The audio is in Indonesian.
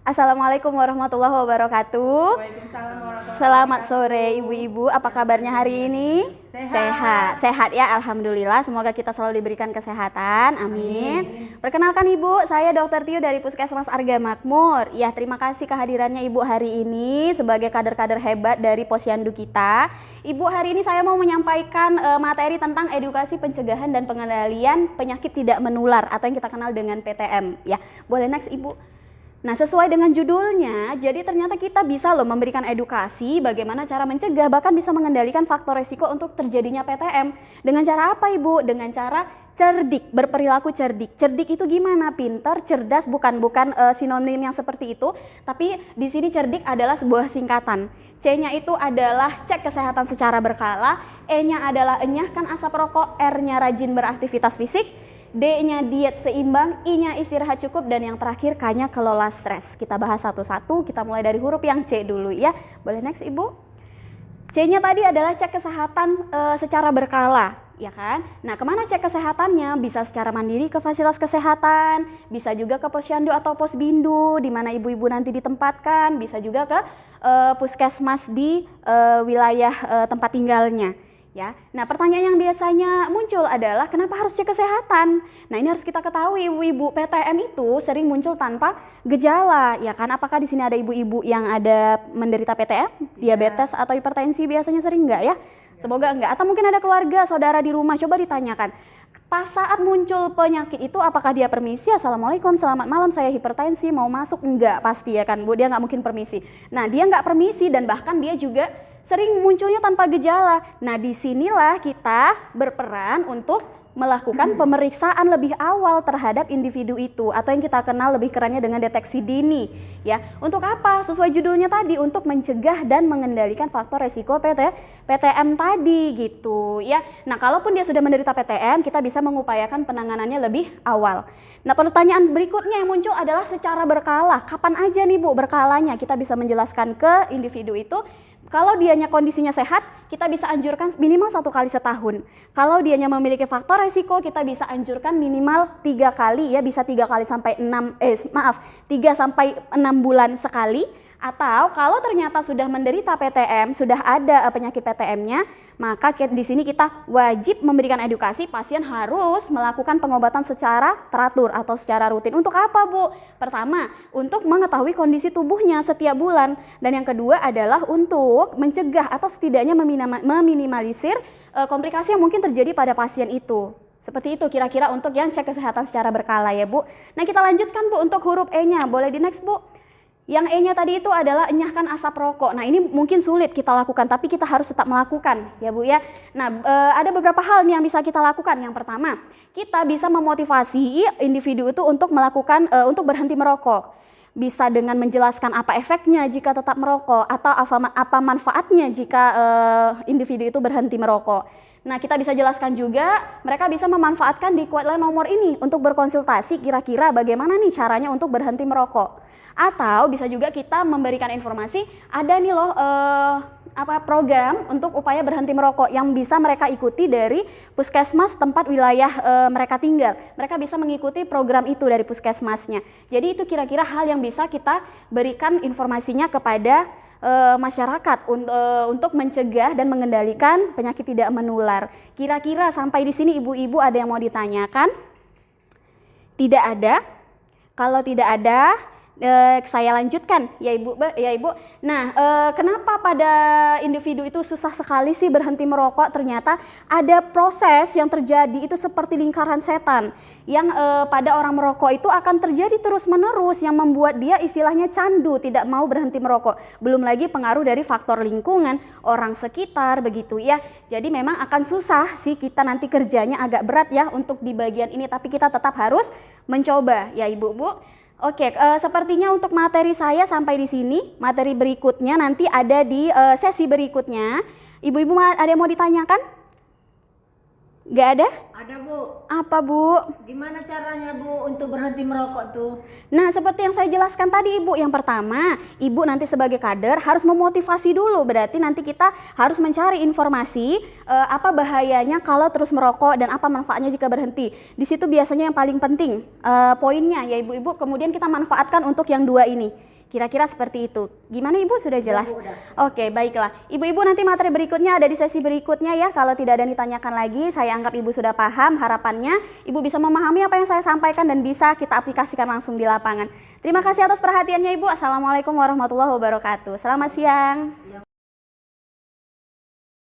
Assalamualaikum warahmatullahi wabarakatuh. Waalaikumsalam warahmatullahi Selamat wabarakatuh. sore ibu-ibu, apa kabarnya hari ini? Sehat. Sehat ya, alhamdulillah. Semoga kita selalu diberikan kesehatan, amin. Perkenalkan ibu, saya Dr. Tio dari Puskesmas Arga Makmur. Ya, terima kasih kehadirannya ibu hari ini sebagai kader-kader hebat dari Posyandu kita. Ibu, hari ini saya mau menyampaikan materi tentang edukasi pencegahan dan pengendalian penyakit tidak menular atau yang kita kenal dengan PTM. Ya, boleh next ibu. Nah, sesuai dengan judulnya, jadi ternyata kita bisa loh memberikan edukasi bagaimana cara mencegah, bahkan bisa mengendalikan faktor resiko untuk terjadinya PTM. Dengan cara apa Ibu? Dengan cara cerdik, berperilaku cerdik. Cerdik itu gimana? Pintar, cerdas, bukan sinonim yang seperti itu, tapi di sini cerdik adalah sebuah singkatan. C-nya itu adalah cek kesehatan secara berkala, E-nya adalah enyahkan asap rokok, R-nya rajin beraktivitas fisik, D-nya diet seimbang, I-nya istirahat cukup, dan yang terakhir K-nya kelola stres. Kita bahas satu-satu, kita mulai dari huruf yang C dulu ya. Boleh next Ibu? C-nya tadi adalah cek kesehatan secara berkala, ya kan? Nah, kemana cek kesehatannya? Bisa secara mandiri ke fasilitas kesehatan, bisa juga ke posyandu atau posbindu, di mana ibu-ibu nanti ditempatkan, bisa juga ke puskesmas di wilayah tempat tinggalnya. Ya, nah pertanyaan yang biasanya muncul adalah kenapa harus cek kesehatan? Nah ini harus kita ketahui ibu-ibu, PTM itu sering muncul tanpa gejala, ya kan? Apakah di sini ada ibu-ibu yang ada menderita PTM, diabetes atau hipertensi biasanya sering enggak ya? Semoga enggak. Atau mungkin ada keluarga, saudara di rumah, coba ditanyakan. Pas saat muncul penyakit itu apakah dia permisi? Assalamualaikum, selamat malam, saya hipertensi, mau masuk? Enggak, pasti ya kan Bu, dia nggak mungkin permisi. Nah dia nggak permisi dan bahkan dia juga sering munculnya tanpa gejala. Nah, disinilah kita berperan untuk melakukan pemeriksaan lebih awal terhadap individu itu atau yang kita kenal lebih kerennya dengan deteksi dini. Ya, untuk apa? Sesuai judulnya tadi, untuk mencegah dan mengendalikan faktor resiko PTM tadi gitu ya. Nah, kalaupun dia sudah menderita PTM, kita bisa mengupayakan penanganannya lebih awal. Nah, pertanyaan berikutnya yang muncul adalah secara berkala. Kapan aja nih Bu berkalanya? Kita bisa menjelaskan ke individu itu. Kalau dianya kondisinya sehat, kita bisa anjurkan minimal 1 kali setahun. Kalau dianya memiliki faktor resiko, kita bisa anjurkan minimal 3 kali ya, bisa 3 kali sampai 3 sampai 6 bulan sekali. Atau kalau ternyata sudah menderita PTM, sudah ada penyakit PTM-nya, maka di sini kita wajib memberikan edukasi, pasien harus melakukan pengobatan secara teratur atau secara rutin. Untuk apa Bu? Pertama, untuk mengetahui kondisi tubuhnya setiap bulan. Dan yang kedua adalah untuk mencegah atau setidaknya meminimalisir komplikasi yang mungkin terjadi pada pasien itu. Seperti itu kira-kira untuk yang cek kesehatan secara berkala ya Bu. Nah kita lanjutkan Bu untuk huruf E-nya, boleh di next Bu. Yang E-nya tadi itu adalah enyahkan asap rokok. Nah ini mungkin sulit kita lakukan, tapi kita harus tetap melakukan ya Bu ya. Nah ada beberapa hal nih yang bisa kita lakukan. Yang pertama, kita bisa memotivasi individu itu untuk melakukan, untuk berhenti merokok. Bisa dengan menjelaskan apa efeknya jika tetap merokok atau apa manfaatnya jika individu itu berhenti merokok. Nah kita bisa jelaskan juga, mereka bisa memanfaatkan di kuadlan nomor ini untuk berkonsultasi kira-kira bagaimana nih caranya untuk berhenti merokok. Atau bisa juga kita memberikan informasi, ada nih loh program untuk upaya berhenti merokok yang bisa mereka ikuti dari puskesmas tempat wilayah mereka tinggal. Mereka bisa mengikuti program itu dari puskesmasnya. Jadi itu kira-kira hal yang bisa kita berikan informasinya kepada masyarakat untuk mencegah dan mengendalikan penyakit tidak menular. Kira-kira sampai di sini ibu-ibu ada yang mau ditanyakan? Tidak ada? Kalau tidak ada, saya lanjutkan ya Ibu. Nah, kenapa pada individu itu susah sekali sih berhenti merokok? Ternyata ada proses yang terjadi itu seperti lingkaran setan yang pada orang merokok itu akan terjadi terus-menerus yang membuat dia istilahnya candu, tidak mau berhenti merokok. Belum lagi pengaruh dari faktor lingkungan, orang sekitar begitu ya. Jadi memang akan susah sih kita nanti kerjanya agak berat ya untuk di bagian ini, tapi kita tetap harus mencoba ya Ibu-Bu. Oke, sepertinya untuk materi saya sampai di sini. Materi berikutnya nanti ada di sesi berikutnya. Ibu-ibu ada yang mau ditanyakan? Nggak ada? Ada Bu. Apa Bu? Gimana caranya Bu untuk berhenti merokok tuh? Nah seperti yang saya jelaskan tadi Ibu, yang pertama Ibu nanti sebagai kader harus memotivasi dulu. Berarti nanti kita harus mencari informasi apa bahayanya kalau terus merokok dan apa manfaatnya jika berhenti. Di situ biasanya yang paling penting poinnya ya Ibu-ibu, kemudian kita manfaatkan untuk yang dua ini. Kira-kira seperti itu. Gimana Ibu, sudah jelas? Bu, udah. Oke, baiklah. Ibu-ibu, nanti materi berikutnya ada di sesi berikutnya ya. Kalau tidak ada yang ditanyakan lagi, saya anggap Ibu sudah paham. Harapannya Ibu bisa memahami apa yang saya sampaikan dan bisa kita aplikasikan langsung di lapangan. Terima kasih atas perhatiannya Ibu. Assalamualaikum warahmatullahi wabarakatuh. Selamat siang.